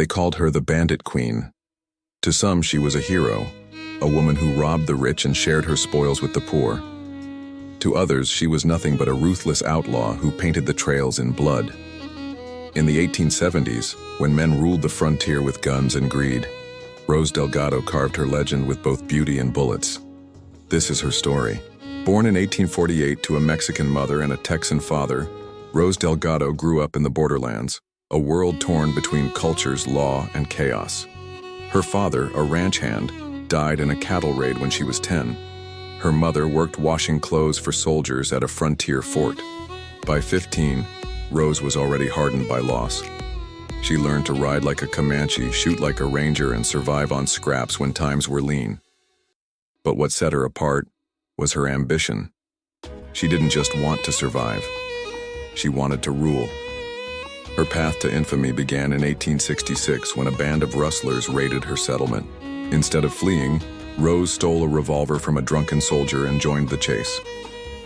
They called her the Bandit Queen. To some, she was a hero, a woman who robbed the rich and shared her spoils with the poor. To others, she was nothing but a ruthless outlaw who painted the trails in blood. In the 1870s, when men ruled the frontier with guns and greed, Rose Delgado carved her legend with both beauty and bullets. This is her story. Born in 1848 to a Mexican mother and a Texan father, Rose Delgado grew up in the borderlands, a world torn between cultures, law, and chaos. Her father, a ranch hand, died in a cattle raid when she was 10. Her mother worked washing clothes for soldiers at a frontier fort. By 15, Rose was already hardened by loss. She learned to ride like a Comanche, shoot like a ranger, and survive on scraps when times were lean. But what set her apart was her ambition. She didn't just want to survive. She wanted to rule. Her path to infamy began in 1866 when a band of rustlers raided her settlement. Instead of fleeing, Rose stole a revolver from a drunken soldier and joined the chase.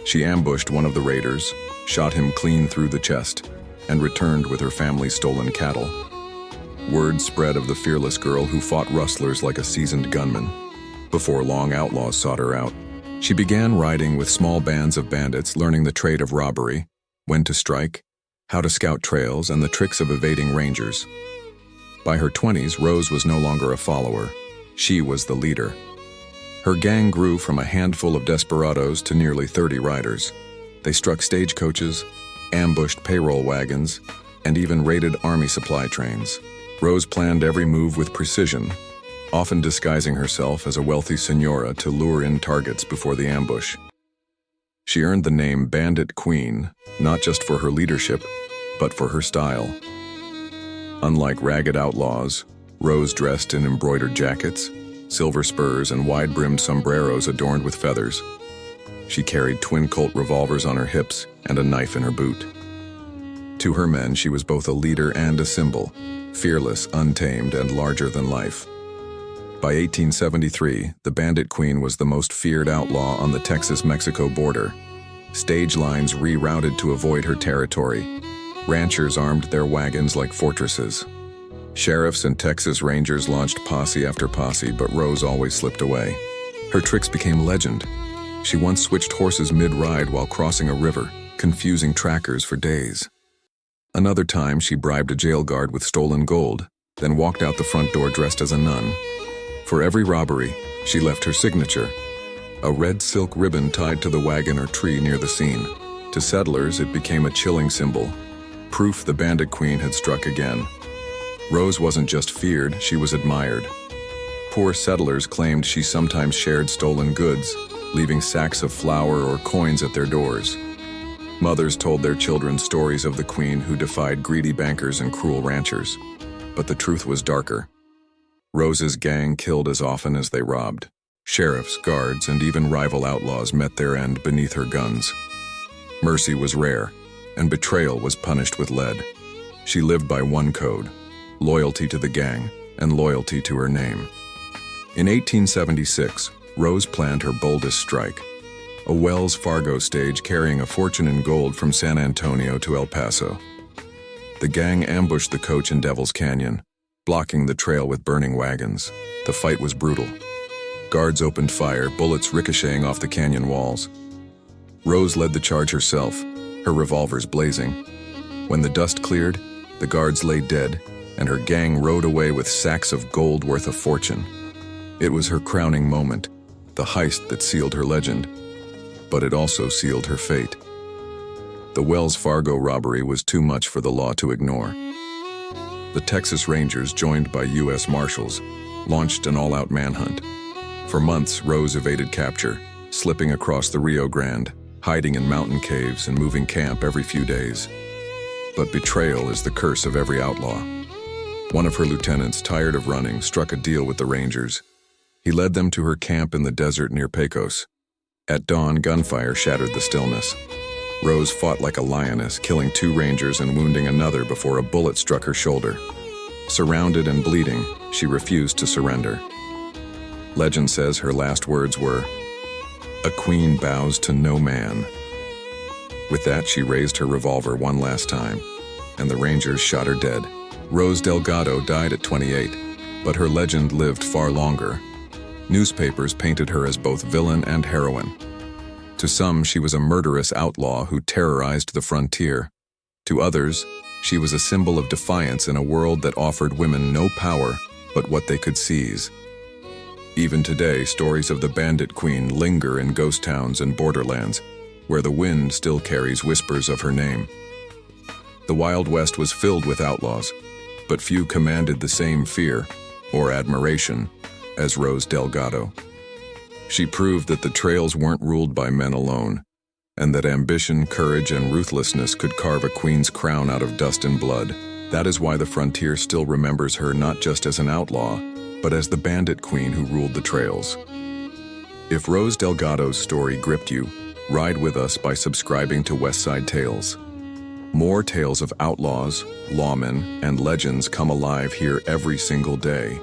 She ambushed one of the raiders, shot him clean through the chest, and returned with her family's stolen cattle. Word spread of the fearless girl who fought rustlers like a seasoned gunman. Before long, outlaws sought her out. She began riding with small bands of bandits, learning the trade of robbery, when to strike, how to scout trails, and the tricks of evading rangers. By her 20s, Rose was no longer a follower. She was the leader. Her gang grew from a handful of desperados to nearly 30 riders. They struck stagecoaches, ambushed payroll wagons, and even raided army supply trains. Rose planned every move with precision, often disguising herself as a wealthy senora to lure in targets before the ambush. She earned the name Bandit Queen, not just for her leadership, but for her style. Unlike ragged outlaws, Rose dressed in embroidered jackets, silver spurs, and wide-brimmed sombreros adorned with feathers. She carried twin Colt revolvers on her hips and a knife in her boot. To her men, she was both a leader and a symbol, fearless, untamed, and larger than life. By 1873, the Bandit Queen was the most feared outlaw on the Texas-Mexico border. Stage lines rerouted to avoid her territory. Ranchers armed their wagons like fortresses. Sheriffs and Texas Rangers launched posse after posse, but Rose always slipped away. Her tricks became legend. She once switched horses mid-ride while crossing a river, confusing trackers for days. Another time, she bribed a jail guard with stolen gold, then walked out the front door dressed as a nun. For every robbery, she left her signature, a red silk ribbon tied to the wagon or tree near the scene. To settlers, it became a chilling symbol, proof the Bandit Queen had struck again. Rose wasn't just feared, she was admired. Poor settlers claimed she sometimes shared stolen goods, leaving sacks of flour or coins at their doors. Mothers told their children stories of the Queen who defied greedy bankers and cruel ranchers. But the truth was darker. Rose's gang killed as often as they robbed. Sheriffs, guards, and even rival outlaws met their end beneath her guns. Mercy was rare, and betrayal was punished with lead. She lived by one code: loyalty to the gang and loyalty to her name. In 1876, Rose planned her boldest strike, a Wells Fargo stage carrying a fortune in gold from San Antonio to El Paso. The gang ambushed the coach in Devil's Canyon, blocking the trail with burning wagons. The fight was brutal. Guards opened fire, bullets ricocheting off the canyon walls. Rose led the charge herself, her revolvers blazing. When the dust cleared, the guards lay dead, and her gang rode away with sacks of gold worth a fortune. It was her crowning moment, the heist that sealed her legend, but it also sealed her fate. The Wells Fargo robbery was too much for the law to ignore. The Texas Rangers, joined by U.S. Marshals, launched an all-out manhunt. For months, Rose evaded capture, slipping across the Rio Grande, hiding in mountain caves and moving camp every few days. But betrayal is the curse of every outlaw. One of her lieutenants, tired of running, struck a deal with the Rangers. He led them to her camp in the desert near Pecos. At dawn, gunfire shattered the stillness. Rose fought like a lioness, killing 2 Rangers and wounding another before a bullet struck her shoulder. Surrounded and bleeding, she refused to surrender. Legend says her last words were, "A queen bows to no man." With that, she raised her revolver one last time, and the Rangers shot her dead. Rose Delgado died at 28, but her legend lived far longer. Newspapers painted her as both villain and heroine. To some, she was a murderous outlaw who terrorized the frontier. To others, she was a symbol of defiance in a world that offered women no power but what they could seize. Even today, stories of the Bandit Queen linger in ghost towns and borderlands, where the wind still carries whispers of her name. The Wild West was filled with outlaws, but few commanded the same fear or admiration as Rose Delgado. She proved that the trails weren't ruled by men alone, and that ambition, courage, and ruthlessness could carve a queen's crown out of dust and blood. That is why the frontier still remembers her not just as an outlaw, but as the Bandit Queen who ruled the trails. If Rose Delgado's story gripped you, ride with us by subscribing to Westside Tales. More tales of outlaws, lawmen, and legends come alive here every single day.